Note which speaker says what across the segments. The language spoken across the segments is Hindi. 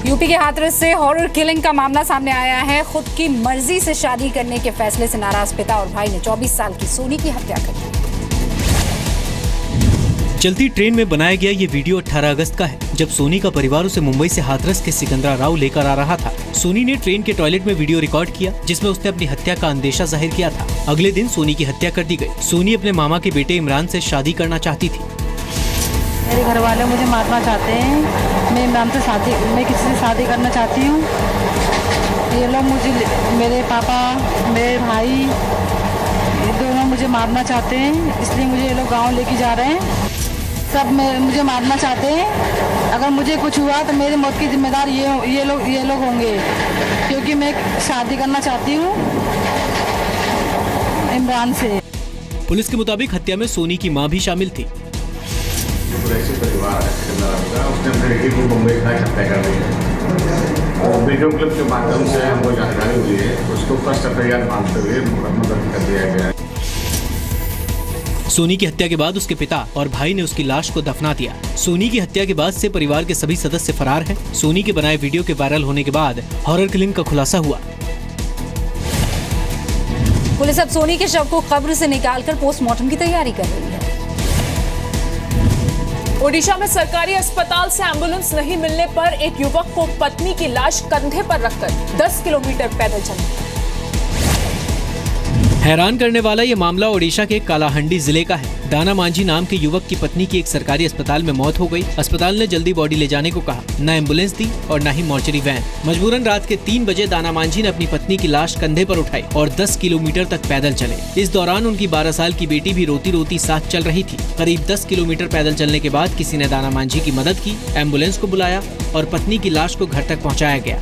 Speaker 1: यूपी के हाथरस से हॉरर किलिंग का मामला सामने आया है। खुद की मर्जी से शादी करने के फैसले से नाराज पिता और भाई ने 24 साल की सोनी की हत्या कर दी।
Speaker 2: चलती ट्रेन में बनाया गया ये वीडियो 18 अगस्त का है, जब सोनी का परिवार उसे मुंबई से हाथरस के सिकंदराबाद लेकर आ रहा था। सोनी ने ट्रेन के टॉयलेट में वीडियो रिकॉर्ड किया, जिसमें उसने अपनी हत्या का अंदेशा जाहिर किया था। अगले दिन सोनी की हत्या कर दी गई। सोनी अपने मामा के बेटे इमरान से शादी करना चाहती थी।
Speaker 3: मेरे घर वाले मुझे मारना चाहते हैं। मैं किसी से शादी करना चाहती हूँ। ये लोग मुझे, मेरे पापा, मेरे भाई, ये दोनों मुझे मारना चाहते हैं। इसलिए मुझे ये लोग गांव लेके जा रहे हैं। सब मुझे मारना चाहते हैं। अगर मुझे कुछ हुआ तो मेरी मौत की जिम्मेदार ये लोग होंगे, क्योंकि मैं शादी करना चाहती हूँ इमरान से।
Speaker 2: पुलिस के मुताबिक हत्या में सोनी की मां भी शामिल थी।
Speaker 4: ऐसे परिवार है, उसने अपने बेटे को मुंबई का हत्या कर दी है। और वीडियो क्लिप के माध्यम से हमको जानकारी हुई है, उसको फर्स्ट एफआईआर मानते हुए मुकदमा दर्ज कर दिया गया है।
Speaker 2: सोनी की हत्या के बाद उसके पिता और भाई ने उसकी लाश को दफना दिया। सोनी की हत्या के बाद से परिवार के सभी सदस्य फरार हैं। सोनी के बनाए वीडियो के वायरल होने के बाद हॉरर किलिंग का खुलासा हुआ।
Speaker 1: पुलिस अब सोनी के शव को कब्र से निकालकर पोस्टमार्टम की तैयारी कर रही है।
Speaker 5: ओडिशा में सरकारी अस्पताल से एम्बुलेंस नहीं मिलने पर एक युवक को पत्नी की लाश कंधे पर रखकर 10 किलोमीटर पैदल चलना।
Speaker 2: हैरान करने वाला ये मामला ओडिशा के कालाहंडी जिले का है। दाना मांझी नाम के युवक की पत्नी की एक सरकारी अस्पताल में मौत हो गई। अस्पताल ने जल्दी बॉडी ले जाने को कहा, न एम्बुलेंस दी और न ही मॉर्चरी वैन। मजबूरन रात के 3 बजे दाना मांझी ने अपनी पत्नी की लाश कंधे पर उठाई और 10 किलोमीटर तक पैदल चले। इस दौरान उनकी 12 साल की बेटी भी रोती रोती साथ चल रही थी। करीब 10 किलोमीटर पैदल चलने के बाद किसी ने दाना मांझी की मदद की, एम्बुलेंस को बुलाया और पत्नी की लाश को घर तक पहुँचाया गया।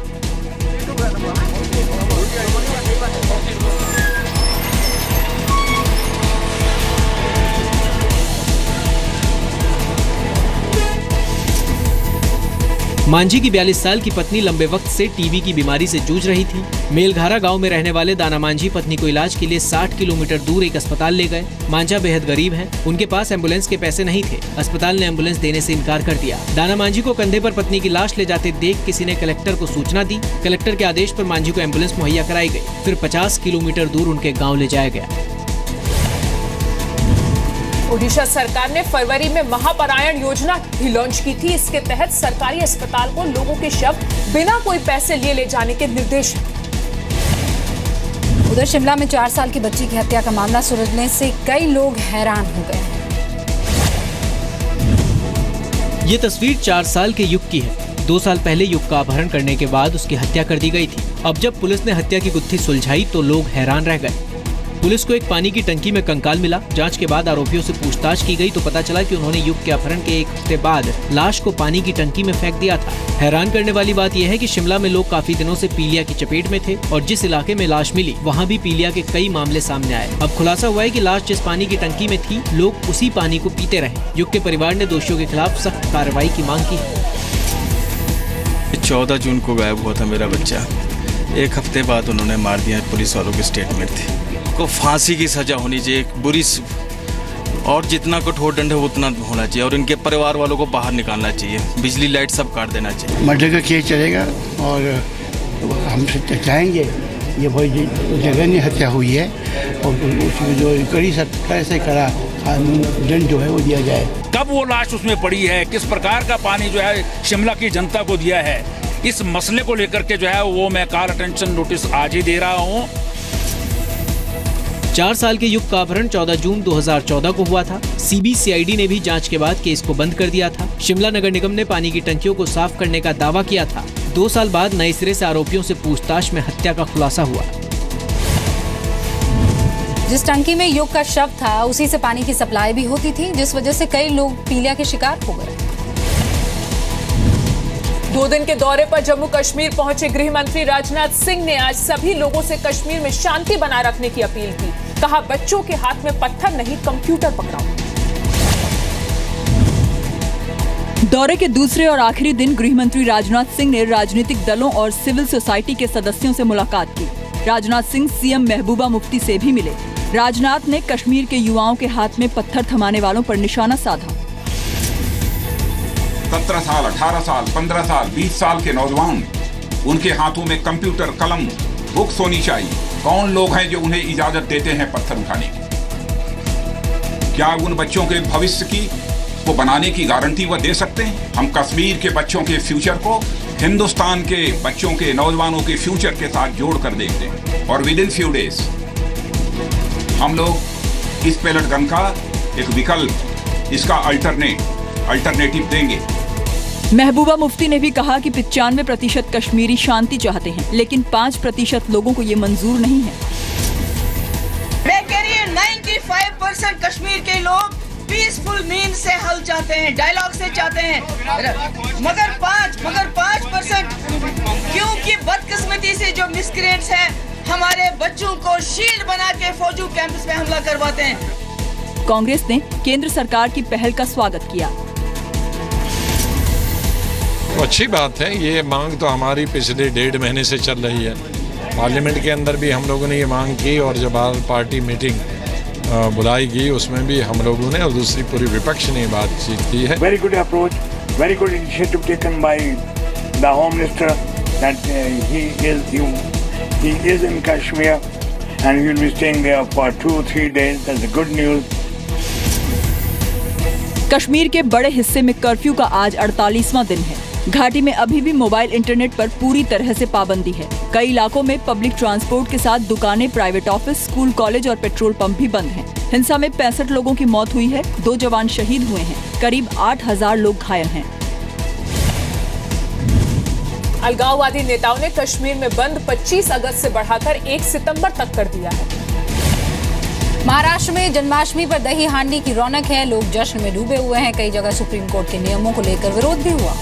Speaker 2: मांझी की 42 साल की पत्नी लंबे वक्त से टीबी की बीमारी से जूझ रही थी। मेलघारा गांव में रहने वाले दाना मांझी पत्नी को इलाज के लिए 60 किलोमीटर दूर एक अस्पताल ले गए। मांझा बेहद गरीब हैं, उनके पास एम्बुलेंस के पैसे नहीं थे। अस्पताल ने एम्बुलेंस देने से इनकार कर दिया। दाना मांझी को कंधे पर पत्नी की लाश ले जाते देख किसी ने कलेक्टर को सूचना दी। कलेक्टर के आदेश पर मांझी को एम्बुलेंस मुहैया कराई गई। फिर 50 किलोमीटर दूर उनके गाँव ले जाया गया।
Speaker 5: ओडिशा सरकार ने फरवरी में महापरायण योजना भी लॉन्च की थी। इसके तहत सरकारी अस्पताल को लोगों के शव बिना कोई पैसे लिए ले जाने के निर्देश हैं।
Speaker 1: उधर शिमला में 4 साल की बच्ची की हत्या का मामला सुलझने से कई लोग हैरान हो गए हैं।
Speaker 2: ये तस्वीर 4 साल के युग की है। 2 साल पहले युग का अपहरण करने के बाद उसकी हत्या कर दी गई थी। अब जब पुलिस ने हत्या की गुत्थी सुलझाई तो लोग हैरान रह गए। पुलिस को एक पानी की टंकी में कंकाल मिला। जांच के बाद आरोपियों से पूछताछ की गई तो पता चला कि उन्होंने युग के अपहरण के 1 हफ्ते बाद लाश को पानी की टंकी में फेंक दिया था। हैरान करने वाली बात यह है कि शिमला में लोग काफी दिनों से पीलिया की चपेट में थे और जिस इलाके में लाश मिली वहाँ भी पीलिया के कई मामले सामने आए। अब खुलासा हुआ है कि लाश जिस पानी की टंकी में थी, लोग उसी पानी को पीते रहे। युग के परिवार ने दोषियों के खिलाफ सख्त कार्रवाई की मांग की।
Speaker 6: 14 जून को गायब हुआ था मेरा बच्चा। 1 हफ्ते बाद उन्होंने मार दिया। पुलिस वालों की स्टेटमेंट थी को फांसी की सजा होनी चाहिए, बुरी, और जितना कठोर दंड है उतना होना चाहिए, और इनके परिवार वालों को बाहर निकालना चाहिए। बिजली लाइट सब काट देना चाहिए।
Speaker 7: मर्डर का केस चलेगा और हम चाहेंगे ये बहुत जघन्य हत्या हुई है और उसकी जो कड़ी सख्ती से कड़ा कानून दंड जो है वो दिया जाए।
Speaker 8: कब वो लाश उसमें पड़ी है, किस प्रकार का पानी जो है शिमला की जनता को दिया है, इस मसले को लेकर के जो है वो मैं कॉल अटेंशन नोटिस आज ही दे रहा हूँ।
Speaker 2: 4 साल के युग का अपहरण 14 जून 2014 को हुआ था। CBCID ने भी जांच के बाद केस को बंद कर दिया था। शिमला नगर निगम ने पानी की टंकियों को साफ करने का दावा किया था। 2 साल बाद नए सिरे से आरोपियों से पूछताछ में हत्या का खुलासा हुआ।
Speaker 1: जिस टंकी में युग का शव था उसी से पानी की सप्लाई भी होती थी, जिस वजह से कई लोग पीलिया के शिकार हो गए।
Speaker 5: 2 दिन के दौरे पर जम्मू कश्मीर पहुंचे गृह मंत्री राजनाथ सिंह ने आज सभी लोगों से कश्मीर में शांति बनाए रखने की अपील की। कहा, बच्चों के हाथ में पत्थर नहीं, कंप्यूटर पकड़ाओ।
Speaker 9: दौरे के दूसरे और आखिरी दिन गृह मंत्री राजनाथ सिंह ने राजनीतिक दलों और सिविल सोसाइटी के सदस्यों से मुलाकात की। राजनाथ सिंह सीएम महबूबा मुफ्ती से भी मिले। राजनाथ ने कश्मीर के युवाओं के हाथ में पत्थर थमाने वालों पर निशाना साधा।
Speaker 8: 17 साल, 18 साल, 15 साल, 20 साल के नौजवान, उनके हाथों में कंप्यूटर, कलम, बुक्स होनी चाहिए। कौन लोग हैं जो उन्हें इजाजत देते हैं पत्थर उठाने की? क्या उन बच्चों के भविष्य को बनाने की गारंटी वह दे सकते हैं? हम कश्मीर के बच्चों के फ्यूचर को हिंदुस्तान के बच्चों के, नौजवानों के फ्यूचर के साथ जोड़ कर देखते हैं और विद इन फ्यू डेज हम लोग इस पैलेट गन का एक विकल्प, इसका अल्टरनेटिव देंगे।
Speaker 9: महबूबा मुफ्ती ने भी कहा कि 95% कश्मीरी शांति चाहते हैं, लेकिन 5% लोगों को ये मंजूर नहीं है।
Speaker 10: मैं कह रही हूँ 95% कश्मीर के लोग पीसफुल मीन्स से हल चाहते हैं, डायलॉग से चाहते हैं, मगर 5% क्योंकि बदकिस्मती से जो मिसक्रिएंट्स हैं हमारे बच्चों को शील्ड बना के फौजी कैंपस में हमला करवाते हैं।
Speaker 9: कांग्रेस ने केंद्र सरकार की पहल का स्वागत किया।
Speaker 11: अच्छी बात है, ये मांग तो हमारी पिछले 1.5 महीने से चल रही है। पार्लियामेंट के अंदर भी हम लोगों ने ये मांग की और जब पार्टी मीटिंग बुलाई गई उसमें भी हम लोगों ने और दूसरी पूरी विपक्ष ने बातचीत की है।
Speaker 12: Very good approach, very good initiative taken by the home minister that he is in Kashmir and he will be staying there for 2-3 days. That's a good news.
Speaker 9: Kashmir के बड़े हिस्से में कर्फ्यू का आज 48वां दिन है। घाटी में अभी भी मोबाइल इंटरनेट पर पूरी तरह से पाबंदी है। कई इलाकों में पब्लिक ट्रांसपोर्ट के साथ दुकानें, प्राइवेट ऑफिस, स्कूल, कॉलेज और पेट्रोल पंप भी बंद हैं। हिंसा में 65 लोगों की मौत हुई है, 2 जवान शहीद हुए हैं, करीब 8000 लोग घायल हैं।
Speaker 5: अलगाववादी नेताओं ने कश्मीर में बंद 25 अगस्त से बढ़ाकर 1 सितंबर तक कर दिया है।
Speaker 1: महाराष्ट्र में जन्माष्टमी पर दही हांडी की रौनक है, लोग जश्न में डूबे हुए हैं। कई जगह सुप्रीम कोर्ट के नियमों को लेकर विरोध भी हुआ।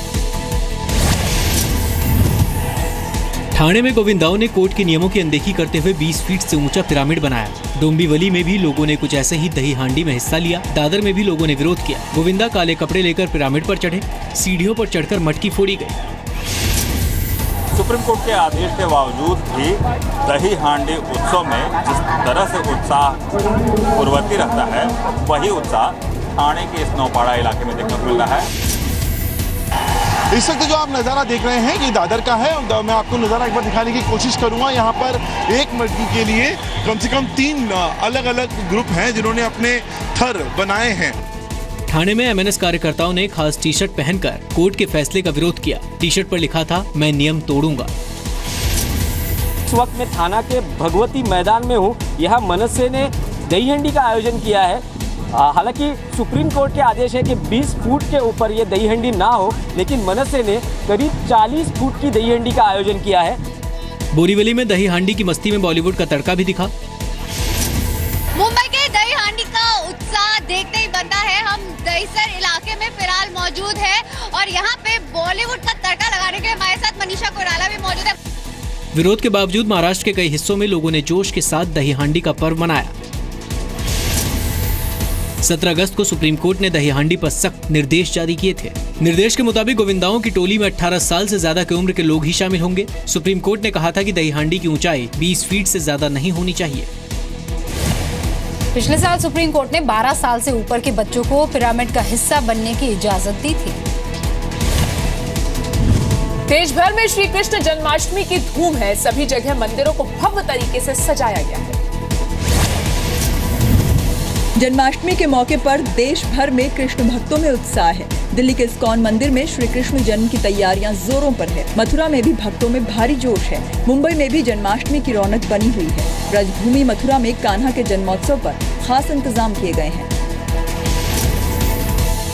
Speaker 2: ठाणे में गोविंदाओं ने कोर्ट के नियमों की अनदेखी करते हुए 20 फीट से ऊंचा पिरामिड बनाया। डोंबिवली में भी लोगों ने कुछ ऐसे ही दही हांडी में हिस्सा लिया। दादर में भी लोगों ने विरोध किया। गोविंदा काले कपड़े लेकर पिरामिड पर चढ़े, सीढ़ियों पर चढ़कर मटकी फोड़ी गई।
Speaker 13: सुप्रीम कोर्ट के आदेश के बावजूद भी दही हांडी उत्सव में जिस तरह से उत्साह पूर्ववर्ती रहता है, वही उत्साह ठाणे के इस नौपाड़ा इलाके में देखने को मिल रहा है।
Speaker 14: इस वक्त जो आप नज़ारा देख रहे हैं ये दादर का है और मैं आपको नज़ारा एक बार दिखाने की कोशिश करूंगा। यहाँ पर एक मटकी के लिए कम से कम 3 अलग अलग ग्रुप हैं जिन्होंने अपने थर बनाए हैं।
Speaker 2: ठाणे में एमएनएस कार्यकर्ताओं ने खास टी शर्ट पहनकर कोर्ट के फैसले का विरोध किया। टी शर्ट पर लिखा था, मैं नियम तोड़ूंगा।
Speaker 15: इस वक्त मैं थाना के भगवती मैदान में हूँ। यहाँ मनसे ने दही हांडी का आयोजन किया है। हालांकि सुप्रीम कोर्ट के आदेश है कि 20 फुट के ऊपर ये दही हांडी ना हो, लेकिन मनसे ने करीब 40 फुट की दही हांडी का आयोजन किया है।
Speaker 2: बोरीवली में दही हांडी की मस्ती में बॉलीवुड का तड़का भी दिखा।
Speaker 16: मुंबई के दही हांडी का उत्साह देखते ही बनता है। हम दहीसर इलाके में फिलहाल मौजूद है और यहाँ पे बॉलीवुड का तड़का लगाने के लिए हमारे साथ मनीषा कोइराला भी मौजूद है।
Speaker 2: विरोध के बावजूद महाराष्ट्र के कई हिस्सों में लोगों ने जोश के साथ दही हांडी का पर्व मनाया। 17 अगस्त को सुप्रीम कोर्ट ने दही हांडी पर सख्त निर्देश जारी किए थे। निर्देश के मुताबिक गोविंदाओं की टोली में 18 साल से ज्यादा की उम्र के लोग ही शामिल होंगे। सुप्रीम कोर्ट ने कहा था कि दही हांडी की ऊंचाई 20 फीट से ज्यादा नहीं होनी चाहिए।
Speaker 1: पिछले साल सुप्रीम कोर्ट ने 12 साल से ऊपर के बच्चों को पिरामिड का हिस्सा बनने की इजाजत दी थी।
Speaker 5: देश भर में श्री कृष्ण जन्माष्टमी की धूम है। सभी जगह मंदिरों को भव्य तरीके से सजाया गया है।
Speaker 9: जन्माष्टमी के मौके पर देश भर में कृष्ण भक्तों में उत्साह है। दिल्ली के इस्कॉन मंदिर में श्री कृष्ण जन्म की तैयारियां जोरों पर है। मथुरा में भी भक्तों में भारी जोश है। मुंबई में भी जन्माष्टमी की रौनक बनी हुई है। ब्रजभूमि मथुरा में कान्हा के जन्मोत्सव पर खास इंतजाम किए गए हैं।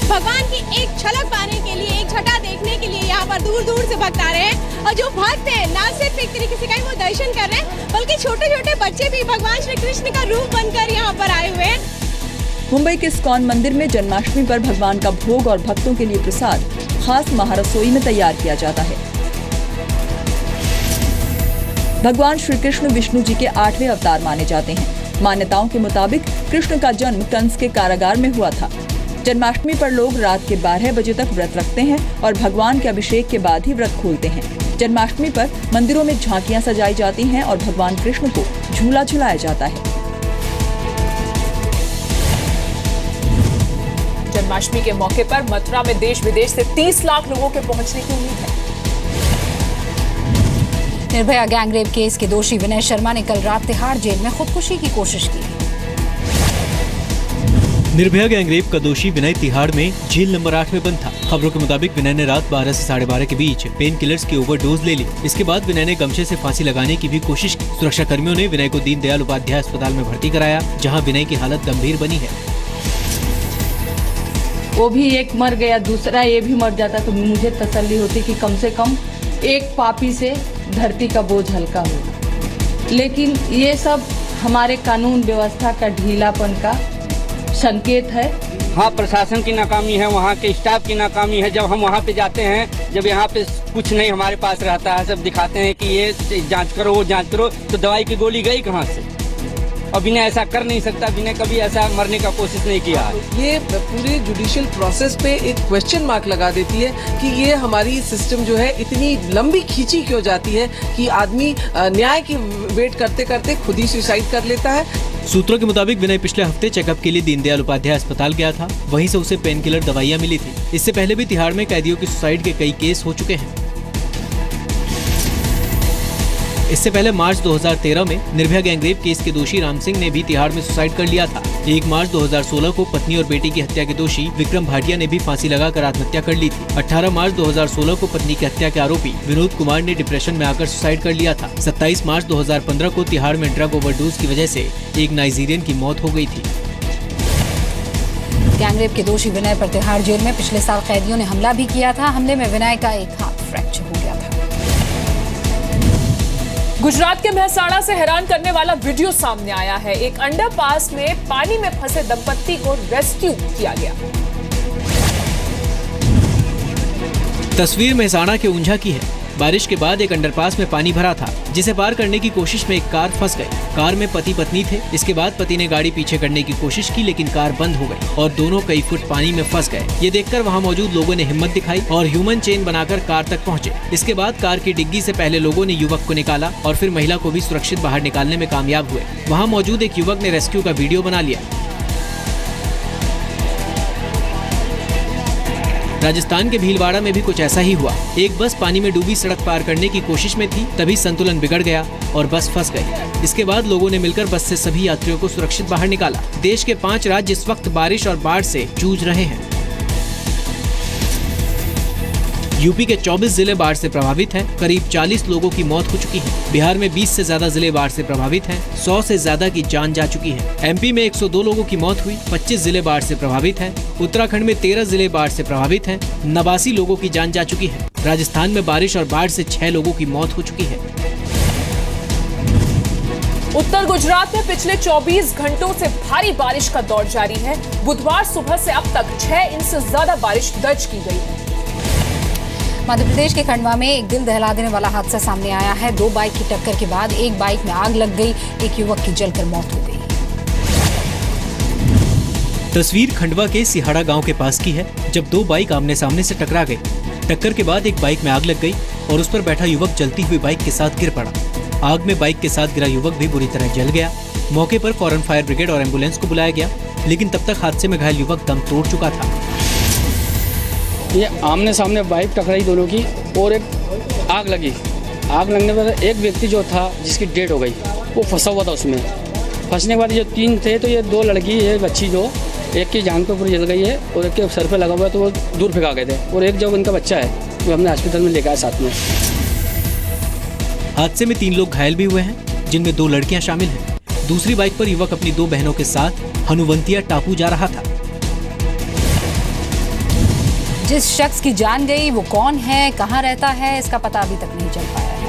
Speaker 17: भगवान की एक झलक पाने के लिए, एक छटा देखने के लिए यहाँ पर दूर दूर से भक्त आ रहे हैं। और जो भक्त हैं न सिर्फ एक तरीके से कहीं वो दर्शन कर रहे हैं, बल्कि छोटे छोटे बच्चे भी भगवान श्री कृष्ण का रूप बनकर यहाँ पर आए हुए हैं।
Speaker 9: मुंबई के इस्कॉन मंदिर में जन्माष्टमी पर भगवान का भोग और भक्तों के लिए प्रसाद खास महारसोई में तैयार किया जाता है। भगवान श्री कृष्ण विष्णु जी के 8वें अवतार माने जाते हैं। मान्यताओं के मुताबिक कृष्ण का जन्म कंस के कारागार में हुआ था। जन्माष्टमी पर लोग रात के 12 बजे तक व्रत रखते हैं और भगवान के अभिषेक के बाद ही व्रत खोलते हैं। जन्माष्टमी पर मंदिरों में झांकियां सजाई जाती हैं और भगवान कृष्ण को झूला झुलाया जाता है।
Speaker 5: जन्माष्टमी के मौके पर मथुरा में देश विदेश से 30 लाख लोगों के पहुंचने की उम्मीद है।
Speaker 1: निर्भया गैंगरेप केस के दोषी विनय शर्मा ने कल रात तिहाड़ जेल में खुदकुशी की कोशिश की।
Speaker 2: निर्भया गैंगरेप का दोषी विनय तिहाड़ में जेल नंबर 8 में बंद था। खबरों के मुताबिक विनय ने रात 12 से 12:30 के बीच पेन किलर्स की ओवरडोज ले ली। इसके बाद विनय ने गमछे से फांसी लगाने की भी कोशिश की। सुरक्षा कर्मियों ने विनय को दीनदयाल उपाध्याय अस्पताल में भर्ती कराया, जहां विनय की हालत गंभीर बनी है।
Speaker 3: वो भी एक मर गया, दूसरा ये भी मर जाता तो मुझे तसल्ली होती कि कम से कम एक पापी से धरती का बोझ हल्का हो। लेकिन ये सब हमारे कानून व्यवस्था का ढीलापन का संकेत है।
Speaker 15: हाँ, प्रशासन की नाकामी है, वहाँ के स्टाफ की नाकामी है। जब हम वहाँ पे जाते हैं, जब यहाँ पे कुछ नहीं हमारे पास रहता है, सब दिखाते हैं कि ये जांच करो, वो जांच करो, तो दवाई की गोली गई कहाँ से? और विनय ऐसा कर नहीं सकता, विनय कभी ऐसा मरने का कोशिश नहीं किया है।
Speaker 18: ये पूरे जुडिशियल प्रोसेस पे एक क्वेश्चन मार्क लगा देती है कि ये हमारी सिस्टम जो है इतनी लंबी खींची क्यों जाती है कि आदमी न्याय की वेट करते करते खुद ही सुसाइड कर लेता है।
Speaker 2: सूत्रों के मुताबिक विनय पिछले हफ्ते चेकअप के लिए दीनदयाल उपाध्याय अस्पताल गया था। वहीं से उसे पेन किलर दवाइयां मिली थी। इससे पहले भी तिहाड़ में कैदियों की सुसाइड के कई केस हो चुके हैं। इससे पहले मार्च 2013 में निर्भया गैंगरेप केस के दोषी राम सिंह ने भी तिहाड़ में सुसाइड कर लिया था। 1 मार्च 2016 को पत्नी और बेटी की हत्या के दोषी विक्रम भाटिया ने भी फांसी लगाकर आत्महत्या कर ली थी। 18 मार्च 2016 को पत्नी की हत्या के आरोपी विनोद कुमार ने डिप्रेशन में आकर सुसाइड कर लिया था। 27 मार्च 2015 को तिहाड़ में ड्रग ओवरडोज की वजह से एक नाइजीरियन की मौत हो गई थी।
Speaker 1: गैंगरेप के दोषी विनय पर तिहाड़ जेल में पिछले साल कैदियों ने हमला भी किया था। हमले में विनय का एक हाथ फ्रैक्चर हो गया था।
Speaker 5: गुजरात के मेहसाणा से हैरान करने वाला वीडियो सामने आया है। एक अंडरपास में पानी में फंसे दंपत्ति को रेस्क्यू किया गया।
Speaker 2: तस्वीर मेहसाणा के ऊंझा की है। बारिश के बाद एक अंडरपास में पानी भरा था, जिसे पार करने की कोशिश में एक कार फंस गई। कार में पति पत्नी थे। इसके बाद पति ने गाड़ी पीछे करने की कोशिश की, लेकिन कार बंद हो गई और दोनों कई फुट पानी में फंस गए। ये देखकर वहां मौजूद लोगों ने हिम्मत दिखाई और ह्यूमन चेन बनाकर कार तक पहुंचे। इसके बाद कार की डिग्गी से पहले लोगों ने युवक को निकाला और फिर महिला को भी सुरक्षित बाहर निकालने में कामयाब हुए। वहाँ मौजूद एक युवक ने रेस्क्यू का वीडियो बना लिया। राजस्थान के भीलवाड़ा में भी कुछ ऐसा ही हुआ। एक बस पानी में डूबी सड़क पार करने की कोशिश में थी, तभी संतुलन बिगड़ गया और बस फंस गई। इसके बाद लोगों ने मिलकर बस से सभी यात्रियों को सुरक्षित बाहर निकाला। देश के 5 राज्य इस वक्त बारिश और बाढ़ से जूझ रहे हैं। यूपी के 24 जिले बाढ़ से प्रभावित हैं। करीब 40 लोगों की मौत हो चुकी है। बिहार में 20 से ज्यादा जिले बाढ़ से प्रभावित हैं। 100 से ज्यादा की जान जा चुकी है। एमपी में 102 लोगों की मौत हुई। 25 जिले बाढ़ से प्रभावित हैं। उत्तराखंड में 13 जिले बाढ़ से प्रभावित हैं। 89 लोगों की जान जा चुकी है। राजस्थान में बारिश और बाढ़ से 6 लोगों की मौत हो चुकी है।
Speaker 5: उत्तर गुजरात में पिछले 24 घंटों से भारी बारिश का दौर जारी है। बुधवार सुबह से अब तक 6 इंच से ज्यादा बारिश दर्ज की गई है।
Speaker 1: मध्य प्रदेश के खंडवा में एक दिल दहला देने वाला हादसा सामने आया है। 2 बाइक की टक्कर के बाद एक बाइक में आग लग गई। एक युवक की जलकर मौत हो गई।
Speaker 2: तस्वीर खंडवा के सिहाड़ा गांव के पास की है, जब 2 बाइक आमने सामने से टकरा गई। टक्कर के बाद एक बाइक में आग लग गई और उस पर बैठा युवक जलती हुई बाइक के साथ गिर पड़ा। आग में बाइक के साथ गिरा युवक भी बुरी तरह जल गया। मौके पर फौरन फायर ब्रिगेड और एम्बुलेंस को बुलाया गया, लेकिन तब तक हादसे में घायल युवक दम तोड़ चुका था।
Speaker 19: ये आमने सामने बाइक टकराई दोनों की और एक आग लगी। आग लगने पर एक व्यक्ति जो था जिसकी डेथ हो गई, वो फंसा हुआ था उसमें। फंसने के बाद जो 3 थे, तो ये 2 लड़की, एक बच्ची, जो एक की जान पे पूरी जल गई है और एक के सर पे लगा हुआ है, तो वो दूर फेंका गए थे। और एक जो उनका बच्चा है वो हमने हॉस्पिटल में लेकर आए साथ में।
Speaker 2: हादसे में 3 लोग घायल भी हुए हैं, जिनमें 2 लड़कियां शामिल हैं। दूसरी बाइक पर युवक अपनी 2 बहनों के साथ हनुवंतिया टापू जा रहा था।
Speaker 1: जिस शख्स की जान गई वो कौन है, कहां रहता है, इसका पता अभी तक नहीं चल पाया।